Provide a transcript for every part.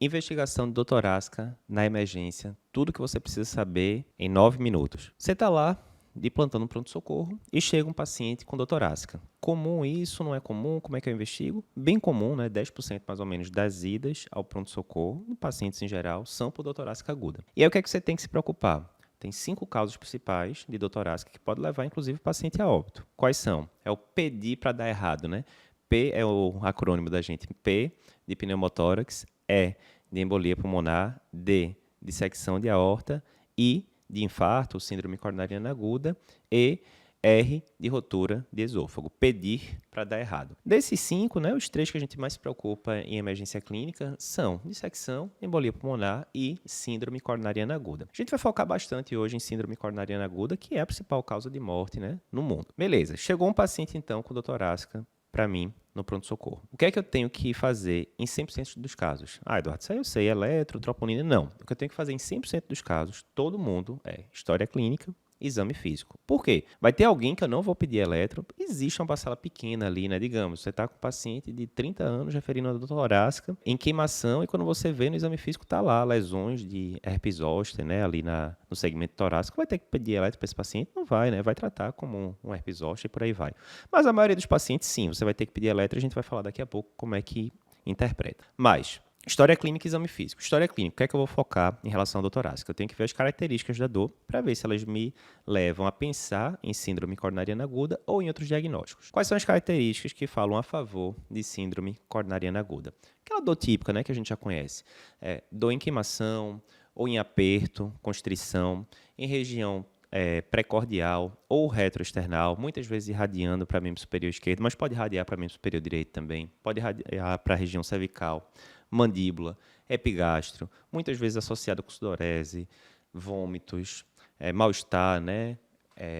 Investigação doutorásica na emergência. Tudo que você precisa saber em 9 minutos. Você está lá de plantão no pronto-socorro e chega um paciente com doutorásica. Comum isso, não é comum? Como é que eu investigo? Bem comum, né? 10% mais ou menos das idas ao pronto-socorro, em pacientes em geral, são por doutorásica aguda. E aí o que é que você tem que se preocupar? Tem 5 causas principais de doutorásica que pode levar, inclusive, o paciente a óbito. Quais são? É o pedir para dar errado, né? P é o acrônimo da gente. P de pneumotórax, E de embolia pulmonar, D de dissecção de aorta, I de infarto, síndrome coronariana aguda, e R de rotura de esôfago. Pedir para dar errado. Desses 5, né, os 3 que a gente mais se preocupa em emergência clínica são dissecção, embolia pulmonar e síndrome coronariana aguda. A gente vai focar bastante hoje em síndrome coronariana aguda, que é a principal causa de morte, né, no mundo. Beleza, chegou um paciente então com doutorásica para mim no pronto-socorro. O que é que eu tenho que fazer em 100% dos casos? Eduardo, isso aí eu sei, eletro, troponina, não. O que eu tenho que fazer em 100% dos casos, todo mundo, é história clínica, exame físico. Por quê? Vai ter alguém que eu não vou pedir eletro, existe uma parcela pequena ali, né? Digamos, você está com um paciente de 30 anos referindo a dor torácica em queimação e quando você vê no exame físico está lá lesões de herpes zoster, né? Ali no segmento torácico, vai ter que pedir eletro para esse paciente? Não vai, né? Vai tratar como um herpes zoster e por aí vai. Mas a maioria dos pacientes, sim, você vai ter que pedir eletro, a gente vai falar daqui a pouco como é que interpreta. Mas história clínica e exame físico. História clínica, o que é que eu vou focar em relação à dor torácica? Eu tenho que ver as características da dor para ver se elas me levam a pensar em síndrome coronariana aguda ou em outros diagnósticos. Quais são as características que falam a favor de síndrome coronariana aguda? Aquela dor típica, né, que a gente já conhece. Dor em queimação ou em aperto, constrição, em região pré-cordial ou retroesternal, muitas vezes irradiando para membro superior esquerdo, mas pode irradiar para membro superior direito também, pode irradiar para a região cervical, mandíbula, epigastro, muitas vezes associado com sudorese, vômitos, mal-estar, né?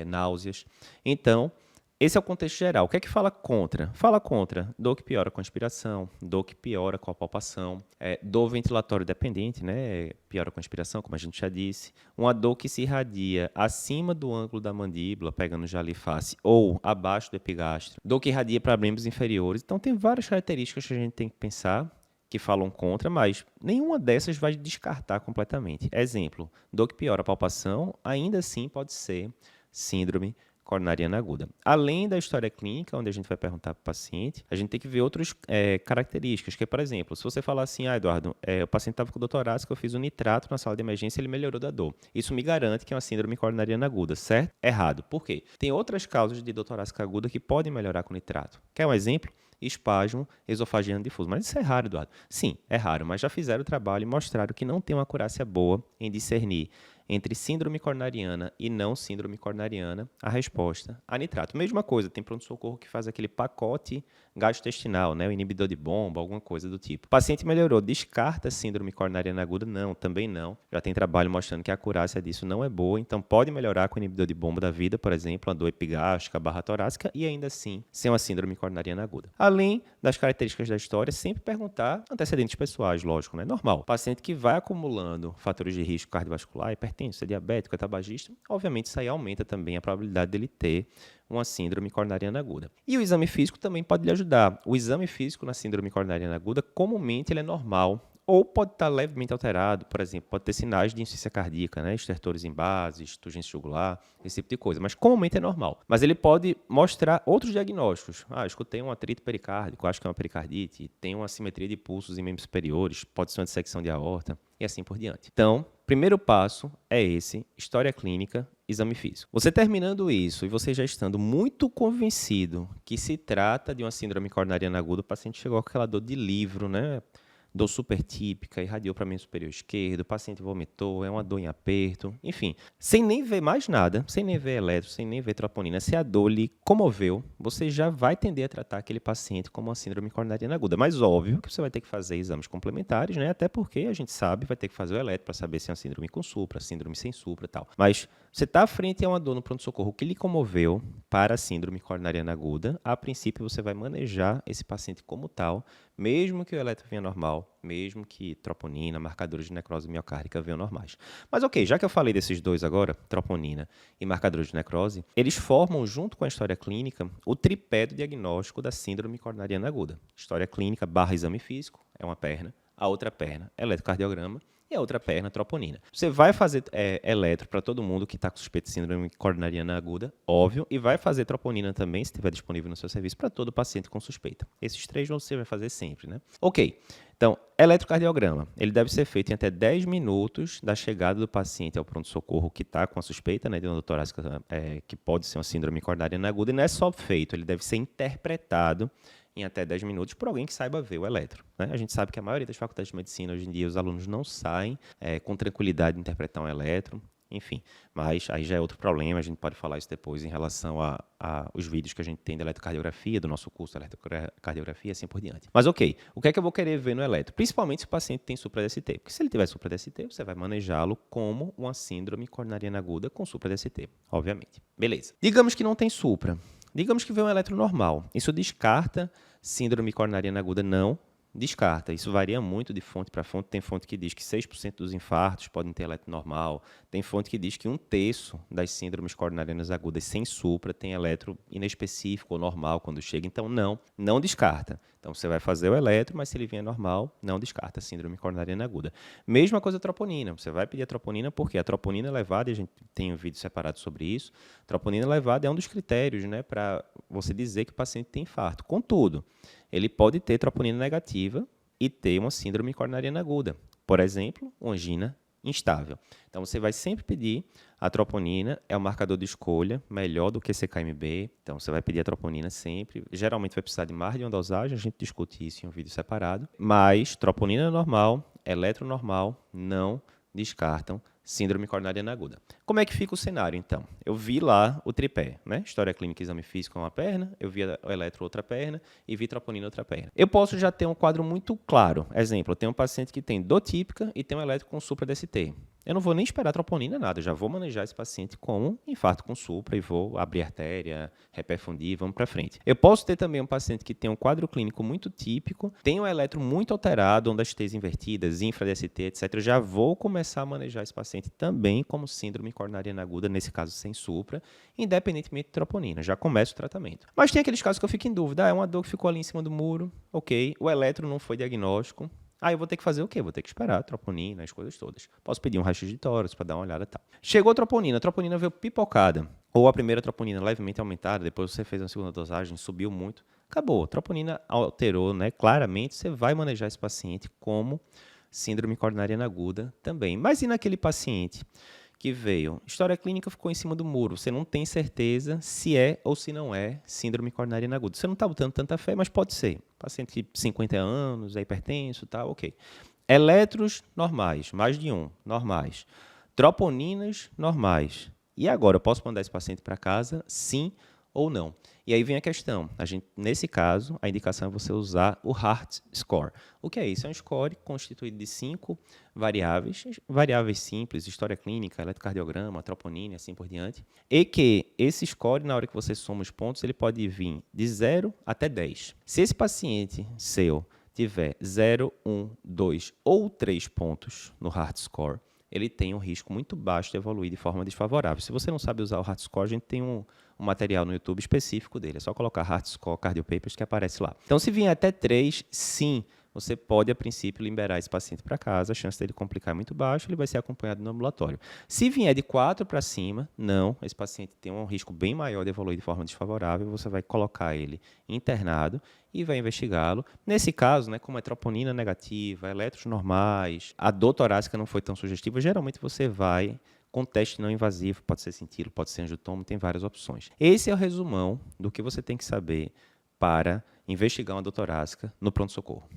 Náuseas. Então, esse é o contexto geral. O que é que fala contra? Fala contra dor que piora com a inspiração, dor que piora com a palpação, dor ventilatório dependente, né? Piora com a inspiração, como a gente já disse. Uma dor que se irradia acima do ângulo da mandíbula, pegando já ali face, ou abaixo do epigastro. Dor que irradia para membros inferiores. Então, tem várias características que a gente tem que pensar que falam contra, mas nenhuma dessas vai descartar completamente. Exemplo, dor que piora a palpação, ainda assim pode ser síndrome coronariana aguda. Além da história clínica, onde a gente vai perguntar para o paciente, a gente tem que ver outras características, que, por exemplo, se você falar assim, Eduardo, o paciente estava com dor torácica, eu fiz um nitrato na sala de emergência, ele melhorou da dor. Isso me garante que é uma síndrome coronariana aguda, certo? Errado. Por quê? Tem outras causas de dor torácica aguda que podem melhorar com nitrato. Quer um exemplo? Espasmo esofagiano difuso. Mas isso é raro, Eduardo. Sim, é raro, mas já fizeram o trabalho e mostraram que não tem uma acurácia boa em discernir entre síndrome coronariana e não síndrome coronariana, a resposta a nitrato. Mesma coisa, tem pronto-socorro que faz aquele pacote gastrointestinal, né, o inibidor de bomba, alguma coisa do tipo. O paciente melhorou, descarta síndrome coronariana aguda? Não, também não. Já tem trabalho mostrando que a acurácia disso não é boa, então pode melhorar com o inibidor de bomba da vida, por exemplo, a dor epigástrica, barra torácica, e ainda assim ser uma síndrome coronariana aguda. Além das características da história, sempre perguntar antecedentes pessoais, lógico, né? Normal. Paciente que vai acumulando fatores de risco cardiovascular, hipertenso, é diabético, é tabagista, obviamente isso aí aumenta também a probabilidade dele ter uma síndrome coronariana aguda. E o exame físico também pode lhe ajudar. O exame físico na síndrome coronariana aguda, comumente ele é normal, ou pode estar levemente alterado, por exemplo, pode ter sinais de insuficiência cardíaca, né? Estertores em bases, turgência jugular, esse tipo de coisa, mas comumente é normal. Mas ele pode mostrar outros diagnósticos. Escutei um atrito pericárdico, acho que é uma pericardite, tem uma assimetria de pulsos em membros superiores, pode ser uma dissecção de aorta, e assim por diante. Então, primeiro passo é esse, história clínica, exame físico. Você terminando isso e você já estando muito convencido que se trata de uma síndrome coronariana aguda, o paciente chegou com aquela dor de livro, né? Dor super típica, irradiou para membro superior esquerdo, o paciente vomitou, é uma dor em aperto, enfim. Sem nem ver mais nada, sem nem ver eletro, sem nem ver troponina, se a dor lhe comoveu, você já vai tender a tratar aquele paciente como uma síndrome coronariana aguda. Mas óbvio que você vai ter que fazer exames complementares, né? Até porque a gente sabe, vai ter que fazer o eletro para saber se é uma síndrome com supra, síndrome sem supra e tal. Mas você está à frente a uma dor no pronto-socorro que lhe comoveu para a síndrome coronariana aguda, a princípio você vai manejar esse paciente como tal, mesmo que o eletro venha normal, mesmo que troponina, marcadores de necrose miocárdica venham normais. Mas ok, já que eu falei desses dois agora, troponina e marcadores de necrose, eles formam, junto com a história clínica, o tripé do diagnóstico da síndrome coronariana aguda. História clínica barra exame físico, é uma perna. a outra perna, eletrocardiograma, e a outra perna, troponina. Você vai fazer eletro para todo mundo que está com suspeita de síndrome coronariana aguda, óbvio, e vai fazer troponina também, se estiver disponível no seu serviço, para todo paciente com suspeita. Esses 3 você vai fazer sempre, né? Ok. Então, eletrocardiograma, ele deve ser feito em até 10 minutos da chegada do paciente ao pronto-socorro que está com a suspeita, né, de uma torácica que pode ser uma síndrome coronariana aguda, e não é só feito, ele deve ser interpretado em até 10 minutos por alguém que saiba ver o eletro, né? A gente sabe que a maioria das faculdades de medicina, hoje em dia, os alunos não saem com tranquilidade de interpretar um eletro, enfim, mas aí já é outro problema, a gente pode falar isso depois em relação os vídeos que a gente tem de eletrocardiografia, do nosso curso de eletrocardiografia e assim por diante. Mas ok, o que é que eu vou querer ver no eletro? Principalmente se o paciente tem supra-DST, porque se ele tiver supra-DST, você vai manejá-lo como uma síndrome coronariana aguda com supra-DST, obviamente. Beleza. Digamos que não tem supra. Digamos que vê um eletro normal. Isso descarta síndrome coronariana aguda? Não. Descarta. Isso varia muito de fonte para fonte. Tem fonte que diz que 6% dos infartos podem ter eletro normal. Tem fonte que diz que 1/3 das síndromes coronarianas agudas sem supra tem eletro inespecífico ou normal quando chega. Então, não descarta. Então, você vai fazer o eletro, mas se ele vier normal, não descarta a síndrome coronariana aguda. Mesma coisa a troponina. Você vai pedir a troponina porque a troponina elevada, e a gente tem um vídeo separado sobre isso, a troponina elevada é um dos critérios, né, para você dizer que o paciente tem infarto. Contudo, ele pode ter troponina negativa e ter uma síndrome coronariana aguda. Por exemplo, uma angina instável. Então, você vai sempre pedir a troponina, é o marcador de escolha, melhor do que CKMB. Então, você vai pedir a troponina sempre. Geralmente vai precisar de mais de uma dosagem, a gente discute isso em um vídeo separado. Mas troponina normal, eletro normal, não descartam síndrome coronariana aguda. Como é que fica o cenário, então? Eu vi lá o tripé, né? História clínica e exame físico uma perna, eu vi o eletro outra perna e vi troponina outra perna. Eu posso já ter um quadro muito claro. Exemplo, eu tenho um paciente que tem dor típica e tem um eletro com supra-DST. Eu não vou nem esperar troponina, nada. Eu já vou manejar esse paciente como infarto com supra e vou abrir artéria, reperfundir, vamos para frente. Eu posso ter também um paciente que tem um quadro clínico muito típico, tem um eletro muito alterado, ondas T's invertidas, infra-DST, etc. Eu já vou começar a manejar esse paciente também como síndrome coronariana aguda, nesse caso sem supra, independentemente de troponina. Já começo o tratamento. Mas tem aqueles casos que eu fico em dúvida. É uma dor que ficou ali em cima do muro, ok. O eletro não foi diagnóstico. Eu vou ter que fazer o quê? Vou ter que esperar a troponina, as coisas todas. Posso pedir um raio-x de tórax para dar uma olhada e tal. Chegou a troponina veio pipocada. Ou a primeira troponina levemente aumentada, depois você fez uma segunda dosagem, subiu muito. Acabou. A troponina alterou, né? Claramente, você vai manejar esse paciente como síndrome coronariana aguda também. Mas e naquele paciente que veio? História clínica ficou em cima do muro. Você não tem certeza se é ou se não é síndrome coronariana aguda. Você não está botando tanta fé, mas pode ser. Paciente de 50 anos, é hipertenso, tá, ok. Eletros normais, mais de um, normais. Troponinas normais. E agora, eu posso mandar esse paciente para casa? Sim ou não? E aí vem a questão. Nesse caso, a indicação é você usar o Heart Score. O que é isso? É um score constituído de 5 variáveis simples, história clínica, eletrocardiograma, troponina e assim por diante. E que esse score, na hora que você soma os pontos, ele pode vir de 0 até 10. Se esse paciente seu tiver 0, 1, 2 ou 3 pontos no Heart Score, ele tem um risco muito baixo de evoluir de forma desfavorável. Se você não sabe usar o Heart Score, a gente tem um material no YouTube específico dele. É só colocar Heart Score Cardio Papers que aparece lá. Então, se vier até 3, sim, você pode, a princípio, liberar esse paciente para casa. A chance dele complicar é muito baixa, ele vai ser acompanhado no ambulatório. Se vier de 4 para cima, não, esse paciente tem um risco bem maior de evoluir de forma desfavorável, você vai colocar ele internado e vai investigá-lo. Nesse caso, né, como é troponina negativa, eletros normais, a dor torácica não foi tão sugestiva, geralmente você vai com teste não invasivo, pode ser cintilo, pode ser angiotomo, tem várias opções. Esse é o resumão do que você tem que saber para investigar uma dor torácica no pronto-socorro.